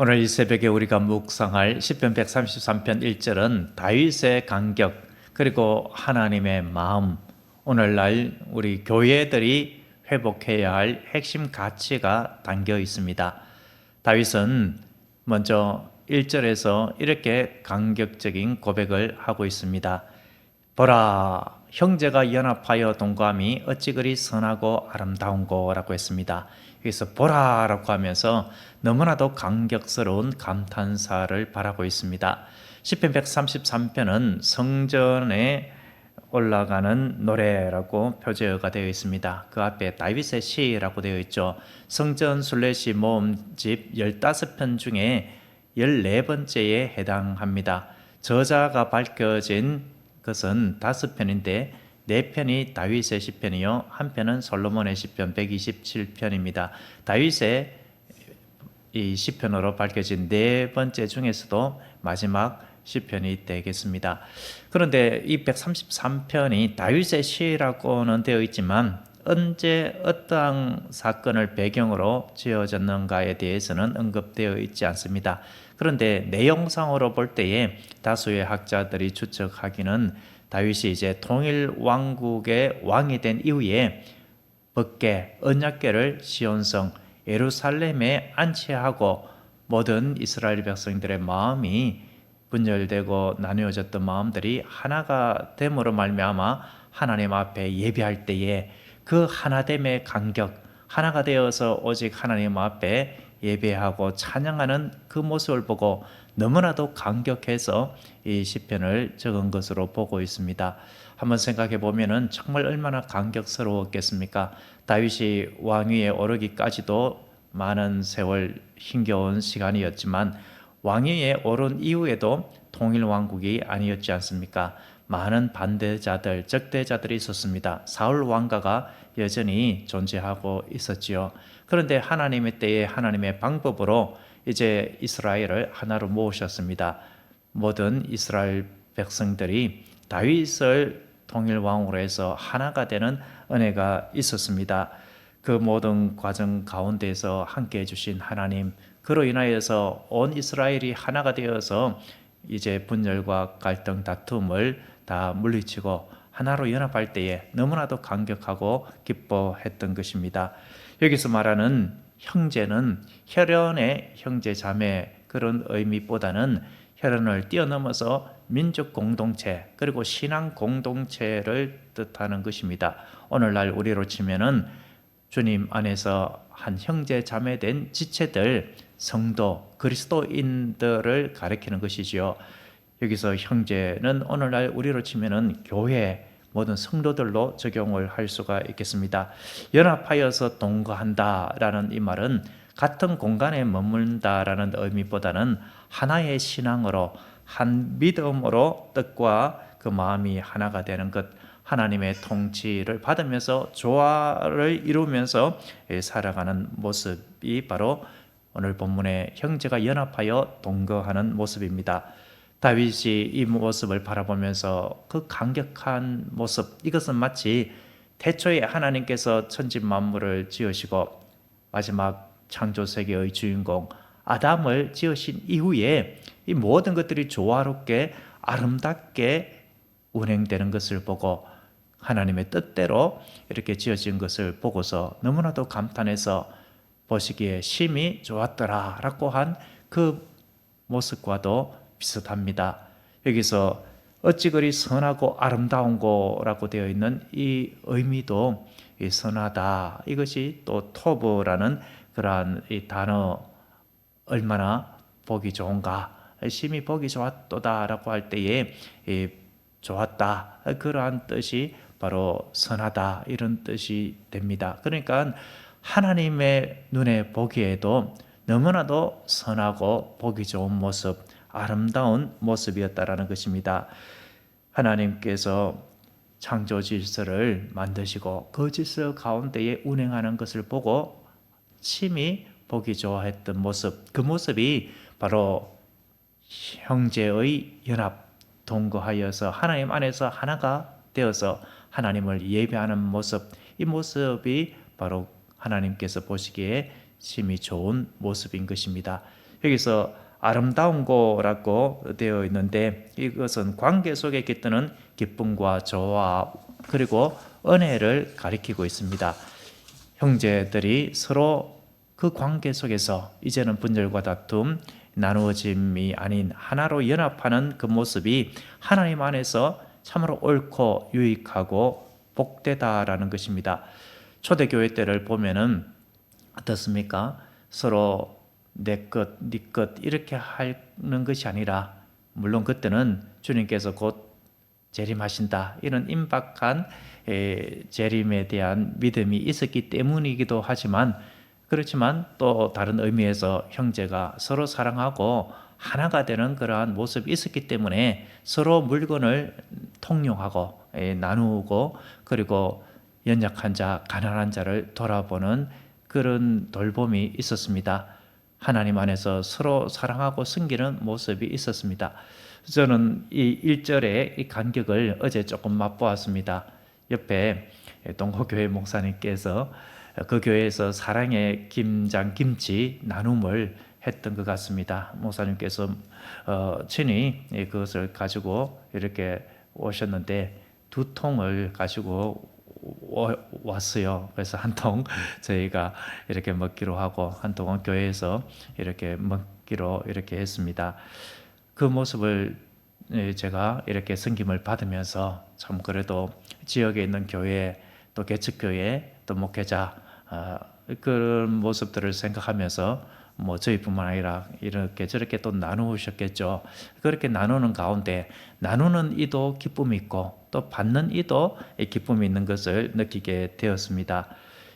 오늘 이 새벽에 우리가 묵상할 시편 133편 1절은 다윗의 간격 그리고 하나님의 마음, 오늘날 우리 교회들이 회복해야 할 핵심 가치가 담겨 있습니다. 다윗은 먼저 1절에서 이렇게 간격적인 고백을 하고 있습니다. 보라, 형제가 연합하여 동거함이 어찌 그리 선하고 아름다운고 라고 했습니다. 여기서 보라라고 하면서 너무나도 감격스러운 감탄사를 바라고 있습니다. 시편 133편은 성전에 올라가는 노래라고 표제가 되어 있습니다. 그 앞에 다윗의 시라고 되어 있죠. 성전 순례시 모음집 15편 중에 14번째에 해당합니다. 저자가 밝혀진 것은 5편인데 4편이 다윗의 시편이요, 한 편은 솔로몬의 시편 127편입니다. 다윗의 이 시편으로 밝혀진 4번째 중에서도 마지막 시편이 되겠습니다. 그런데 이 133편이 다윗의 시라고는 되어 있지만 언제 어떠한 사건을 배경으로 지어졌는가에 대해서는 언급되어 있지 않습니다. 그런데 내용상으로 볼 때에 다수의 학자들이 추측하기는 다윗이 이제 통일 왕국의 왕이 된 이후에 법궤, 언약궤를 시온성 예루살렘에 안치하고 모든 이스라엘 백성들의 마음이 분열되고 나누어졌던 마음들이 하나가 됨으로 말미암아 하나님 앞에 예배할 때에 그 하나됨의 간격, 하나가 되어서 오직 하나님 앞에 예배하고 찬양하는 그 모습을 보고 너무나도 감격해서 이 시편을 적은 것으로 보고 있습니다. 한번 생각해 보면은 정말 얼마나 감격스러웠겠습니까? 다윗이 왕위에 오르기까지도 많은 세월 힘겨운 시간이었지만 왕위에 오른 이후에도 통일 왕국이 아니었지 않습니까? 많은 반대자들, 적대자들이 있었습니다. 사울 왕가가 여전히 존재하고 있었지요. 그런데 하나님의 때에 하나님의 방법으로 이제 이스라엘을 하나로 모으셨습니다. 모든 이스라엘 백성들이 다윗을 통일 왕으로 해서 하나가 되는 은혜가 있었습니다. 그 모든 과정 가운데서 함께 해주신 하나님, 그로 인하여서 온 이스라엘이 하나가 되어서 이제 분열과 갈등, 다툼을 다 물리치고 하나로 연합할 때에 너무나도 감격하고 기뻐했던 것입니다. 여기서 말하는 형제는 혈연의 형제 자매 그런 의미보다는 혈연을 뛰어넘어서 민족 공동체 그리고 신앙 공동체를 뜻하는 것입니다. 오늘날 우리로 치면은 주님 안에서 한 형제 자매 된 지체들, 성도, 그리스도인들을 가리키는 것이지요. 여기서 형제는 오늘날 우리로 치면은 교회 모든 성도들로 적용을 할 수가 있겠습니다. 연합하여서 동거한다라는 이 말은 같은 공간에 머문다라는 의미보다는 하나의 신앙으로 한 믿음으로 뜻과 그 마음이 하나가 되는 것, 하나님의 통치를 받으면서 조화를 이루면서 살아가는 모습이 바로 오늘 본문의 형제가 연합하여 동거하는 모습입니다. 다윗이 이 모습을 바라보면서 그 감격한 모습, 이것은 마치 태초에 하나님께서 천지 만물을 지으시고 마지막 창조 세계의 주인공 아담을 지으신 이후에 이 모든 것들이 조화롭게 아름답게 운행되는 것을 보고 하나님의 뜻대로 이렇게 지어진 것을 보고서 너무나도 감탄해서 보시기에 심히 좋았더라 라고 한 그 모습과도 비슷합니다. 여기서 어찌 그리 선하고 아름다운고라고 되어 있는 이 의미도 이 선하다, 이것이 또 토브라는 그러한 이 단어, 얼마나 보기 좋은가, 심히 보기 좋았도다라고 할 때에 이 좋았다, 그러한 뜻이 바로 선하다, 이런 뜻이 됩니다. 그러니까 하나님의 눈에 보기에도 너무나도 선하고 보기 좋은 모습, 아름다운 모습이었다라는 것입니다. 하나님께서 창조 질서를 만드시고 그 질서 가운데에 운행하는 것을 보고 심히 보기 좋아했던 모습, 그 모습이 바로 형제의 연합, 동거하여서 하나님 안에서 하나가 되어서 하나님을 예배하는 모습, 이 모습이 바로 하나님께서 보시기에 심히 좋은 모습인 것입니다. 여기서 아름다운 거라고 되어 있는데 이것은 관계 속에 깃드는 기쁨과 조화 그리고 은혜를 가리키고 있습니다. 형제들이 서로 그 관계 속에서 이제는 분열과 다툼, 나누어짐이 아닌 하나로 연합하는 그 모습이 하나님 안에서 참으로 옳고 유익하고 복되다라는 것입니다. 초대교회 때를 보면은 어떻습니까? 서로 내 것, 네 것 이렇게 하는 것이 아니라 물론 그때는 주님께서 곧 재림하신다 이런 임박한 재림에 대한 믿음이 있었기 때문이기도 하지만 그렇지만 또 다른 의미에서 형제가 서로 사랑하고 하나가 되는 그러한 모습이 있었기 때문에 서로 물건을 통용하고 나누고 그리고 연약한 자, 가난한 자를 돌아보는 그런 돌봄이 있었습니다. 하나님 안에서 서로 사랑하고 섬기는 모습이 있었습니다. 저는 이 1절의 이 간격을 어제 조금 맛보았습니다. 옆에 동호교회 목사님께서 그 교회에서 사랑의 김장 김치 나눔을 했던 것 같습니다. 목사님께서 친히 그것을 가지고 이렇게 오셨는데 2통을 가지고 왔어요. 그래서 한 통 저희가 이렇게 먹기로 하고 한 통은 교회에서 이렇게 먹기로 이렇게 했습니다. 그 모습을 제가 이렇게 섬김을 받으면서 참 그래도 지역에 있는 교회 또 개척교회 또 목회자 그런 모습들을 생각하면서 뭐 저희뿐만 아니라 이렇게 저렇게 또 나누셨겠죠. 그렇게 나누는 가운데 나누는 이도 기쁨이 있고 또 받는 이도 기쁨이 있는 것을 느끼게 되었습니다.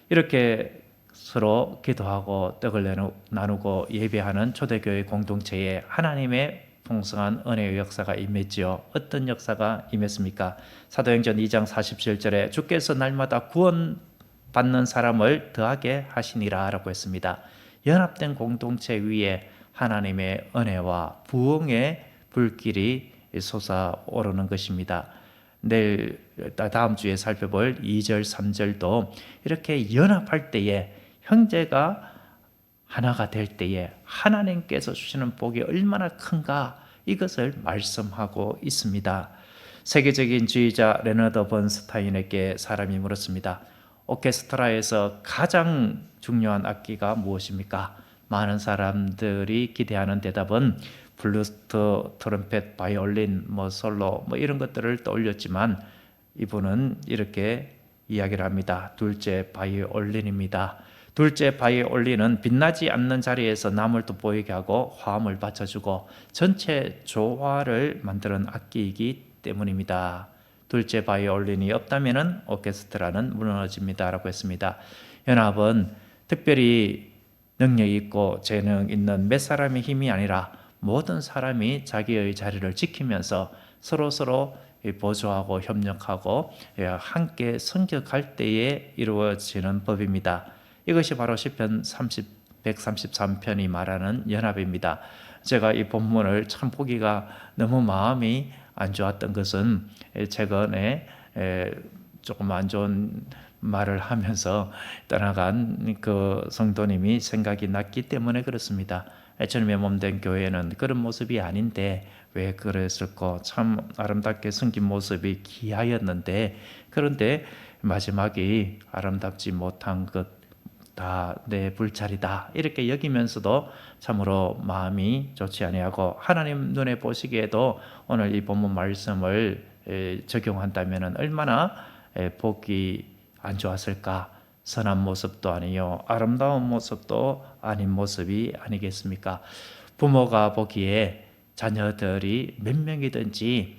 이렇게 서로 기도하고 떡을 나누고 예배하는 초대교회 공동체에 하나님의 풍성한 은혜의 역사가 임했지요. 어떤 역사가 임했습니까? 사도행전 2장 47절에 주께서 날마다 구원받는 사람을 더하게 하시니라 라고 했습니다. 연합된 공동체 위에 하나님의 은혜와 부흥의 불길이 솟아오르는 것입니다. 내일 다음 주에 살펴볼 2절 3절도 이렇게 연합할 때에 형제가 하나가 될 때에 하나님께서 주시는 복이 얼마나 큰가 이것을 말씀하고 있습니다. 세계적인 지휘자 레너드 번스타인에게 사람이 물었습니다. 오케스트라에서 가장 중요한 악기가 무엇입니까? 많은 사람들이 기대하는 대답은 플루트, 트럼펫, 바이올린, 솔로 이런 것들을 떠올렸지만 이분은 이렇게 이야기를 합니다. 둘째 바이올린입니다. 둘째 바이올린은 빛나지 않는 자리에서 남을 돋보이게 하고 화음을 받쳐주고 전체 조화를 만드는 악기이기 때문입니다. 둘째 바이올린이 없다면 오케스트라는 무너집니다 라고 했습니다. 연합은 특별히 능력 있고 재능 있는 몇 사람의 힘이 아니라 모든 사람이 자기의 자리를 지키면서 서로 보조하고 협력하고 함께 성격할 때에 이루어지는 법입니다. 이것이 바로 시편 133편이 말하는 연합입니다. 제가 이 본문을 참 보기가 너무 마음이 안 좋았던 것은 최근에 조금 안 좋은 말을 하면서 떠나간 그 성도님이 생각이 났기 때문에 그렇습니다. 주님의 몸된 교회는 그런 모습이 아닌데 왜 그랬을까? 참 아름답게 섬긴 모습이 귀하였는데 그런데 마지막이 아름답지 못한 것 다 내 불찰이다 이렇게 여기면서도 참으로 마음이 좋지 아니하고 하나님 눈에 보시기에도 오늘 이 본문 말씀을 적용한다면 얼마나 보기 안 좋았을까? 선한 모습도 아니요 아름다운 모습도 아닌 모습이 아니겠습니까? 부모가 보기에 자녀들이 몇 명이든지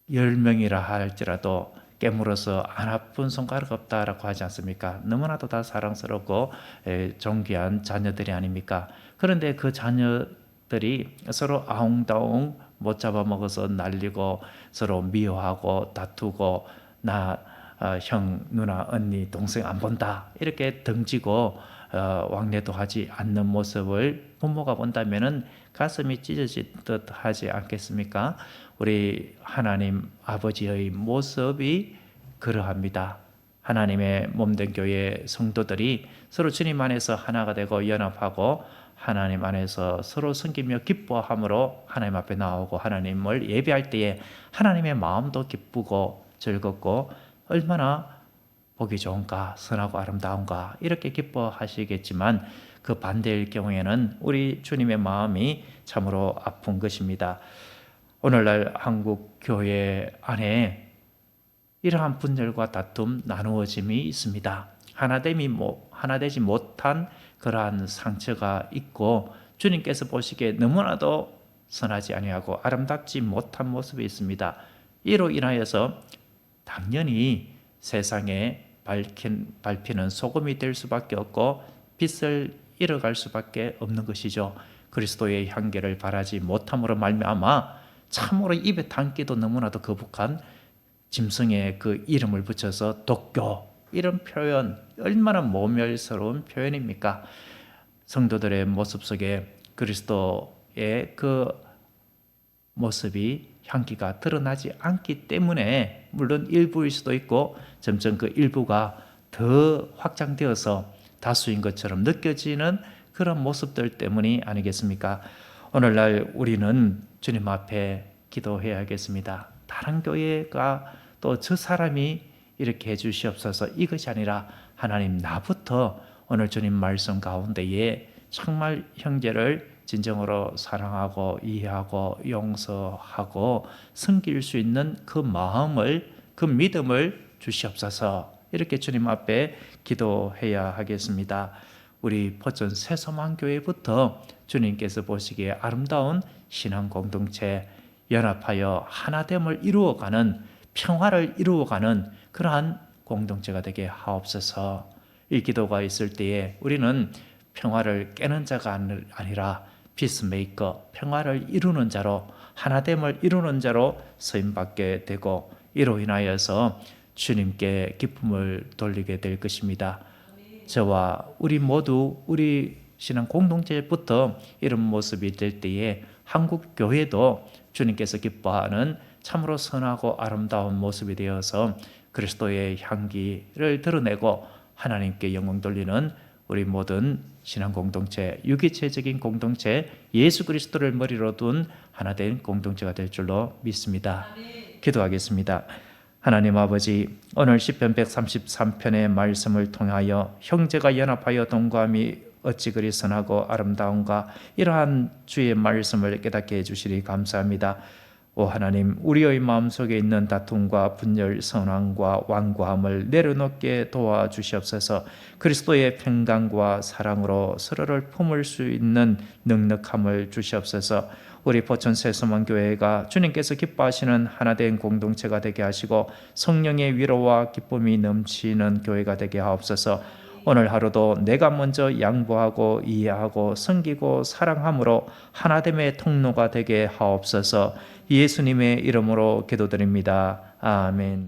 10명이라 할지라도 깨물어서 안 아픈 손가락 없다라고 하지 않습니까? 너무나도 다 사랑스럽고 존귀한 자녀들이 아닙니까? 그런데 그 자녀들이 서로 아웅다웅 못 잡아먹어서 날리고 서로 미워하고 다투고 형, 누나, 언니, 동생 안 본다 이렇게 등지고 왕래도 하지 않는 모습을 부모가 본다면은 가슴이 찢어질 듯 하지 않겠습니까? 우리 하나님 아버지의 모습이 그러합니다. 하나님의 몸된 교회 성도들이 서로 주님 안에서 하나가 되고 연합하고 하나님 안에서 서로 섬기며 기뻐함으로 하나님 앞에 나오고 하나님을 예배할 때에 하나님의 마음도 기쁘고 즐겁고 얼마나 보기 좋은가, 선하고 아름다운가 이렇게 기뻐하시겠지만 그 반대일 경우에는 우리 주님의 마음이 참으로 아픈 것입니다. 오늘날 한국 교회 안에 이러한 분열과 다툼, 나누어짐이 있습니다. 하나되지 못한 그러한 상처가 있고 주님께서 보시기에 너무나도 선하지 아니하고 아름답지 못한 모습이 있습니다. 이로 인하여서 당연히 세상에 밟히는 소금이 될 수밖에 없고 빛을 잃어갈 수밖에 없는 것이죠. 그리스도의 향기를 바라지 못함으로 말미암아 참으로 입에 담기도 너무나도 거북한 짐승의 그 이름을 붙여서 독교, 이런 표현 얼마나 모멸스러운 표현입니까? 성도들의 모습 속에 그리스도의 그 모습이 향기가 드러나지 않기 때문에 물론 일부일 수도 있고 점점 그 일부가 더 확장되어서 다수인 것처럼 느껴지는 그런 모습들 때문이 아니겠습니까? 오늘날 우리는 주님 앞에 기도해야겠습니다. 다른 교회가 또 저 사람이 이렇게 해주시옵소서 이것이 아니라 하나님 나부터 오늘 주님 말씀 가운데에 정말 형제를 진정으로 사랑하고 이해하고 용서하고 섬길 수 있는 그 마음을, 그 믿음을 주시옵소서 이렇게 주님 앞에 기도해야 하겠습니다. 우리 포천 새소망교회부터 주님께서 보시기에 아름다운 신앙 공동체, 연합하여 하나됨을 이루어가는, 평화를 이루어가는 그러한 공동체가 되게 하옵소서. 이 기도가 있을 때에 우리는 평화를 깨는 자가 아니라 피스메이커, 평화를 이루는 자로, 하나됨을 이루는 자로 쓰임받게 되고 이로 인하여서 주님께 기쁨을 돌리게 될 것입니다. 저와 우리 모두 우리 신앙 공동체부터 이런 모습이 될 때에 한국 교회도 주님께서 기뻐하는 참으로 선하고 아름다운 모습이 되어서 그리스도의 향기를 드러내고 하나님께 영광 돌리는 우리 모든 신앙 공동체, 유기체적인 공동체, 예수 그리스도를 머리로 둔 하나된 공동체가 될 줄로 믿습니다. 기도하겠습니다. 하나님 아버지, 오늘 시편 133편의 말씀을 통하여 형제가 연합하여 동감이 어찌 그리 선하고 아름다운가, 이러한 주의 말씀을 깨닫게 해주시리 감사합니다. 오 하나님, 우리의 마음속에 있는 다툼과 분열, 선왕과 완고함을 내려놓게 도와주시옵소서. 그리스도의 평강과 사랑으로 서로를 품을 수 있는 넉넉함을 주시옵소서. 우리 포천 새소망교회가 주님께서 기뻐하시는 하나된 공동체가 되게 하시고 성령의 위로와 기쁨이 넘치는 교회가 되게 하옵소서. 오늘 하루도 내가 먼저 양보하고 이해하고 섬기고 사랑함으로 하나됨의 통로가 되게 하옵소서. 예수님의 이름으로 기도드립니다. 아멘.